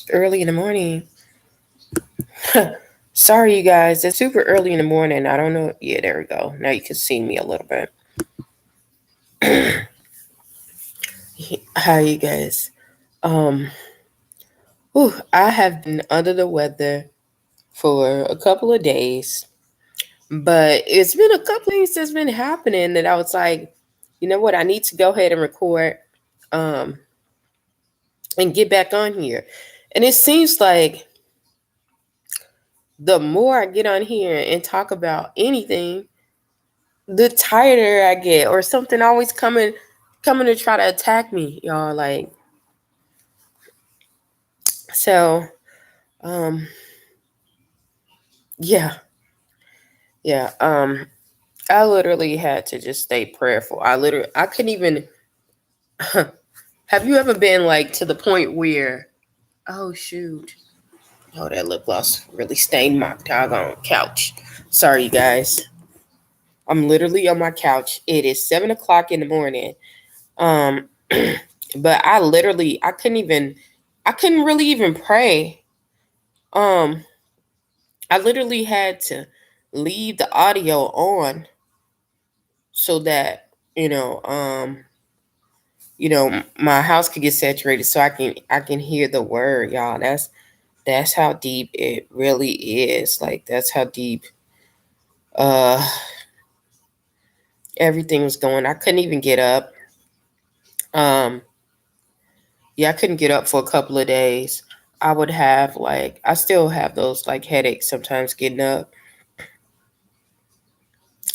Early in the morning. Sorry, you guys. It's super early in the morning. I don't know. Yeah, there we go. Now you can see me a little bit. Hi, you guys. Um, I have been under the weather for a couple of days, but it's been a couple of things that's been happening that I was like, you know what? I need to go ahead and record, um, and get back on here. And it seems like the more I get on here and talk about anything, the tighter I get, or something always coming to try to attack me, y'all. Like, so, um, yeah, yeah. I literally had to just stay prayerful. I couldn't even. Have you ever been like to the point where, oh shoot, oh that lip gloss really stained my doggone couch. Sorry, you guys. I'm literally on my couch. It is 7 o'clock in the morning. Um, but I couldn't really even pray. Um, I literally had to leave the audio on so that you know, my house could get saturated so I can hear the word, y'all. That's how deep it really is. Like that's how deep uh everything was going. I couldn't even get up. Um, yeah, I couldn't get up for a couple of days. I still have those like headaches sometimes getting up.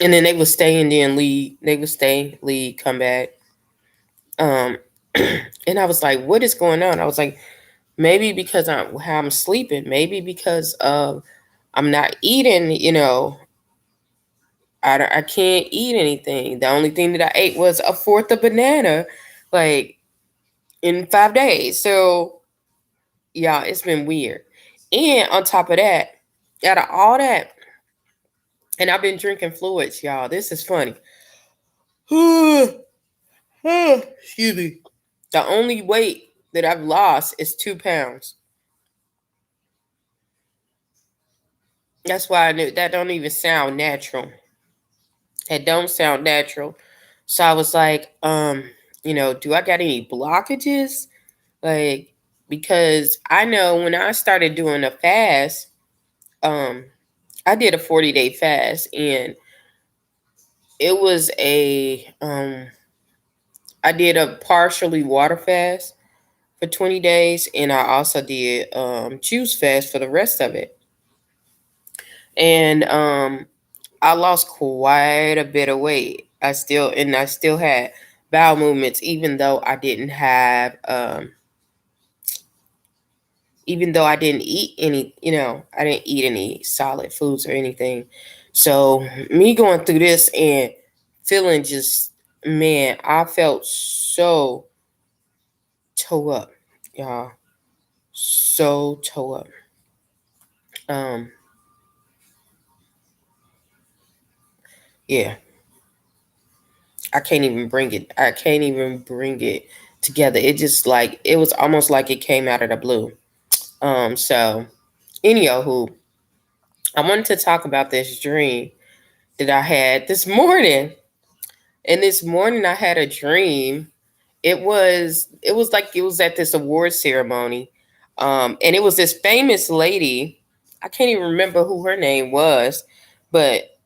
And then they would stay and then leave. They would stay, leave, come back. Um, and I was like, what is going on? I was like, maybe because I'm how I'm sleeping. Maybe because of I'm not eating. I can't eat anything. The only thing that I ate was a fourth of banana, like in 5 days. So yeah, it's been weird. And on top of that, out of all that, and I've been drinking fluids, y'all. This is funny. Excuse me. The only weight that I've lost is 2 pounds. That's why I knew that don't even sound natural. It don't sound natural. So I was like, do I got any blockages? Like, because I know when I started doing a fast, um, I did a 40-day fast, and it was I did a partially water fast for 20 days, and I also did juice fast for the rest of it. And I lost quite a bit of weight. I still had bowel movements, even though I didn't eat any, I didn't eat any solid foods or anything. So me going through this and feeling just, man, I felt so toe up, y'all, so toe up. Um, yeah, I can't even bring it. I can't even bring it together. It just like it was almost like it came out of the blue. So anywho, I wanted to talk about this dream that I had this morning. And this morning I had a dream. It was like it was at this award ceremony. And it was this famous lady. I can't even remember who her name was, but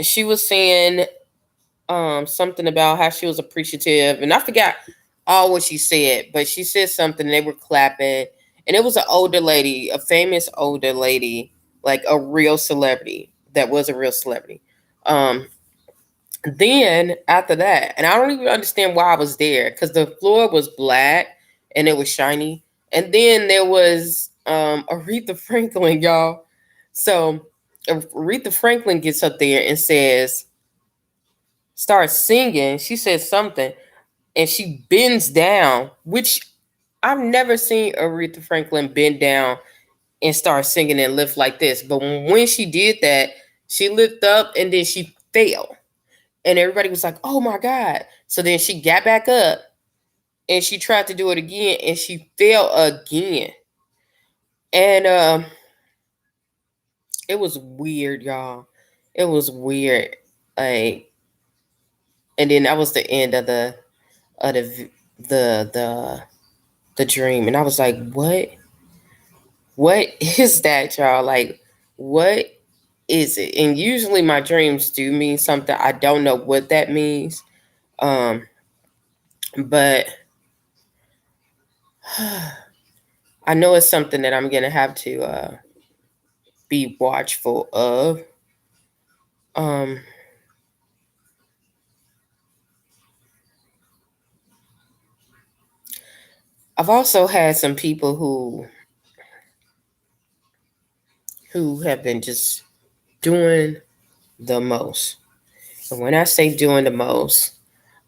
she was saying something about how she was appreciative, and I forgot all what she said, but she said something. They were clapping, and it was an older lady, a famous older lady, like a real celebrity that was a real celebrity. Um, then after that, and I don't even understand why I was there because the floor was black and it was shiny, and then there was Aretha Franklin, y'all. So Aretha Franklin gets up there and starts singing. She says something, and she bends down, which I've never seen Aretha Franklin bend down and start singing and lift like this. But when she did that, she lifted up and then she fell. And everybody was like, oh my God. So then she got back up and she tried to do it again and she fell again. And it was weird, y'all. It was weird. Like, and then that was the end of of the the the the dream, and I was like, what is that, y'all? Like, what is it? And usually my dreams do mean something. I don't know what that means. Um, but I know it's something that I'm gonna have to be watchful of. Um, I've also had some people who have been just doing the most. And when I say doing the most,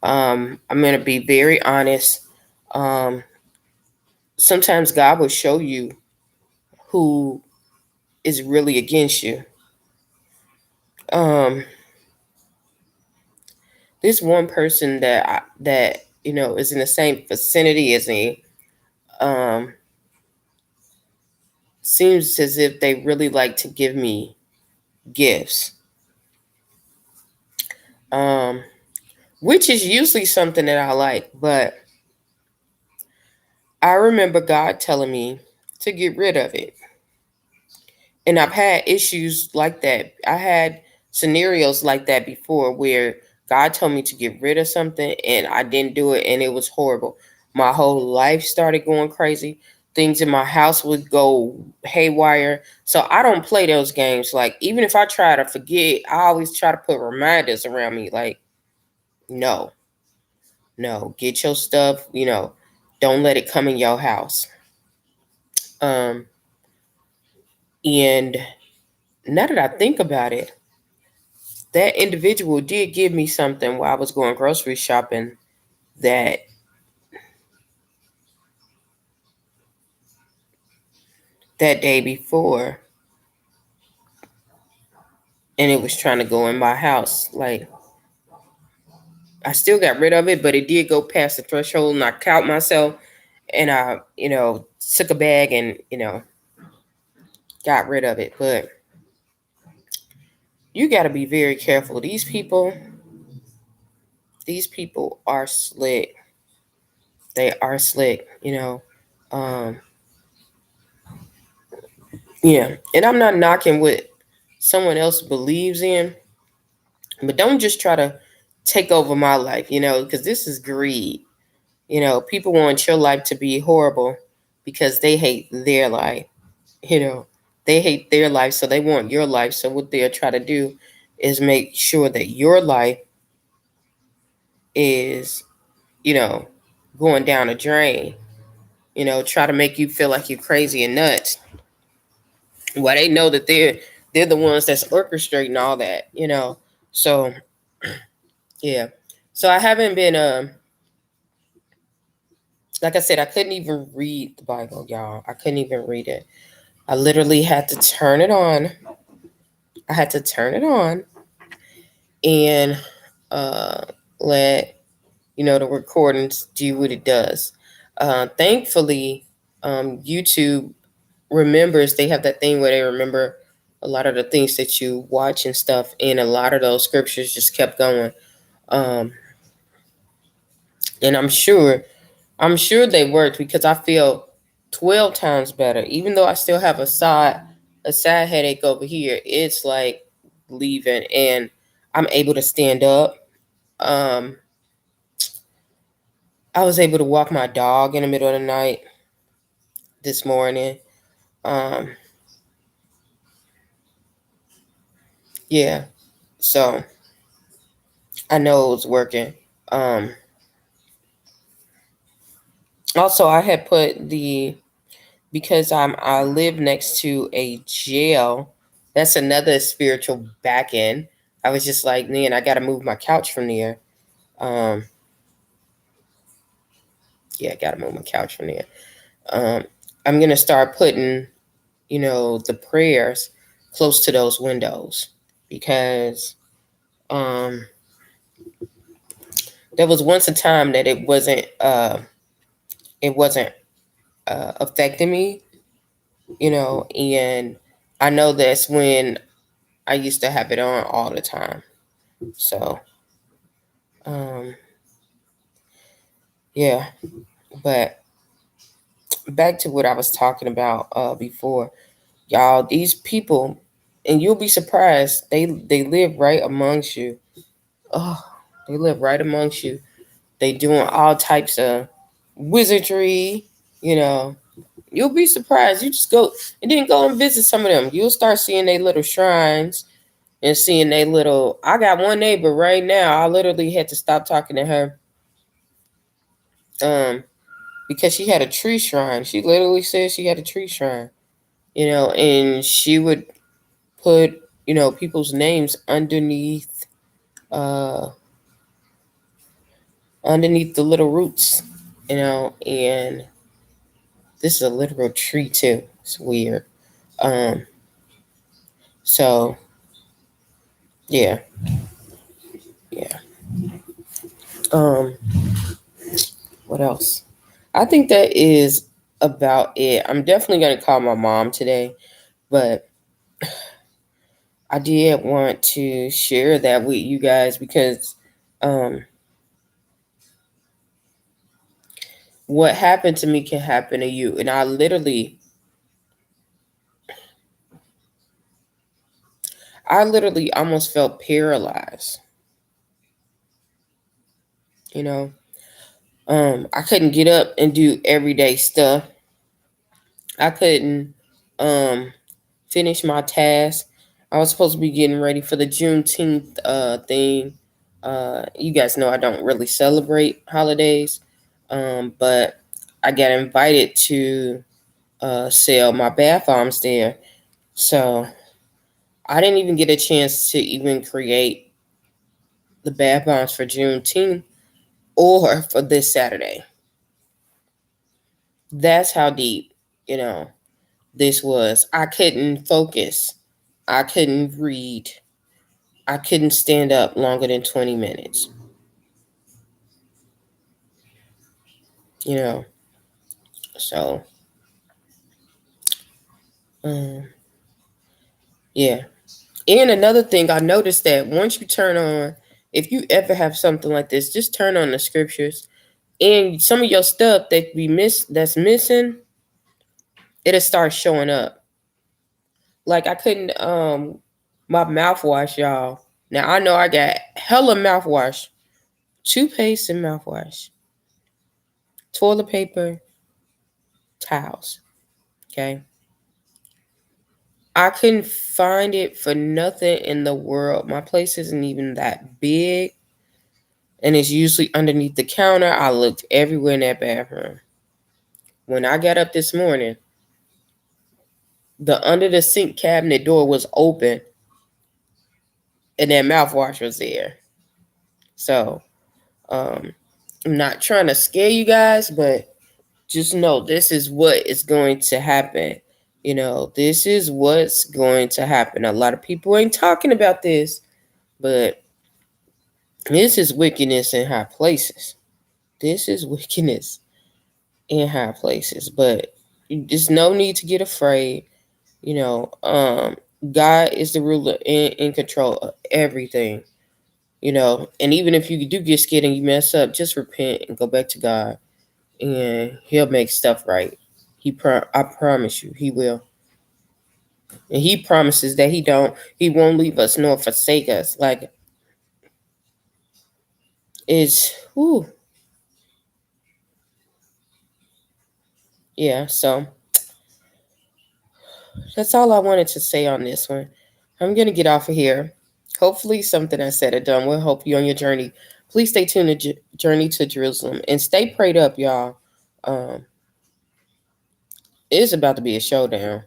I'm gonna be very honest. Um, Sometimes God will show you who is really against you. Um, this one person that is in the same vicinity as me. Um, Seems as if they really like to give me gifts. Um, which is usually something that I like, but I remember God telling me to get rid of it. And I've had issues like that. I had scenarios like that before where God told me to get rid of something and I didn't do it and it was horrible. My whole life started going crazy. Things in my house would go haywire. So I don't play those games. Like, even if I try to forget, I always try to put reminders around me. Like, no, no, get your stuff, don't let it come in your house. Um, and now that I think about it, that individual did give me something while I was going grocery shopping that that day before, and it was trying to go in my house. Like, I still got rid of it, but it did go past the threshold, and I caught myself, and I, took a bag and got rid of it. But you got to be very careful. These people are slick. They are slick. Um, yeah, and I'm not knocking what someone else believes in. But don't just try to take over my life, because this is greed. People want your life to be horrible because they hate their life. You know, they hate their life, so they want your life. So what they'll try to do is make sure that your life is, you know, going down a drain. Try to make you feel like you're crazy and nuts. Well, they know that they're the ones that's orchestrating all that. So yeah. So I haven't been like I said, I couldn't even read the Bible, y'all. I couldn't even read it. I literally had to turn it on. I had to turn it on and uh, let the recordings do what it does. Thankfully, YouTube remembers. They have that thing where they remember a lot of the things that you watch and stuff, and a lot of those scriptures just kept going. Um, and I'm sure they worked because I feel 12 times better. Even though I still have a side headache over here, it's like leaving and I'm able to stand up. Um, I was able to walk my dog in the middle of the night this morning. Um, yeah, so I know it was working. Um, Also, I had put because I live next to a jail. That's another spiritual back end. I was just like, man, I got to move my couch from there. Um, yeah, I got to move my couch from there. Um, I'm gonna start putting, the prayers close to those windows because um, there was once a time that it wasn't affecting me, and I know that's when I used to have it on all the time. So, um, yeah, but back to what I was talking about before, y'all. These people, and you'll be surprised. They live right amongst you. Oh, they live right amongst you. They doing all types of wizardry. You know, you'll be surprised. You just go and then go and visit some of them. You'll start seeing their little shrines and seeing they little. I got one neighbor right now. I literally had to stop talking to her, um, because she had a tree shrine. She literally said she had a tree shrine. And she would put people's names uh underneath the little roots. And this is a literal tree too. It's weird. Um, so yeah, yeah. Um, what else? I think that is about it. I'm definitely gonna call my mom today, but I did want to share that with you guys because um, what happened to me can happen to you, and I literally almost felt paralyzed. You know, I couldn't get up and do everyday stuff. I couldn't um finish my task. I was supposed to be getting ready for the Juneteenth thing. You guys know I don't really celebrate holidays, but I got invited to sell my bath bombs there. So I didn't even get a chance to even create the bath bombs for Juneteenth or for this Saturday. That's how deep, you know, this was. I couldn't focus. I couldn't read. I couldn't stand up longer than 20 minutes. You know, so um, yeah. And another thing, I noticed that once you turn on, if you ever have something like this, just turn on the scriptures, and some of your stuff that's missing, it'll start showing up. Like I couldn't my mouthwash, y'all. Now I know I got hella mouthwash, toothpaste and mouthwash, toilet paper, towels. Okay. I couldn't find it for nothing in the world. My place isn't even that big, and it's usually underneath the counter. I looked everywhere in that bathroom. When I got up this morning, the under the sink cabinet door was open, and that mouthwash was there. So, um, I'm not trying to scare you guys, but just know this is what is going to happen. This is what's going to happen. A lot of people ain't talking about this, but this is wickedness in high places. This is wickedness in high places. But there's no need to get afraid. God is the ruler in control of everything. And even if you do get scared and you mess up, just repent and go back to God, and He'll make stuff right. I promise you, He will. And He promises that He won't leave us nor forsake us. Like it's, whew, yeah. So that's all I wanted to say on this one. I'm gonna get off of here. Hopefully, something I said or done will help you on your journey. Please stay tuned to Journey to Jerusalem and stay prayed up, y'all. Um, it's about to be a showdown.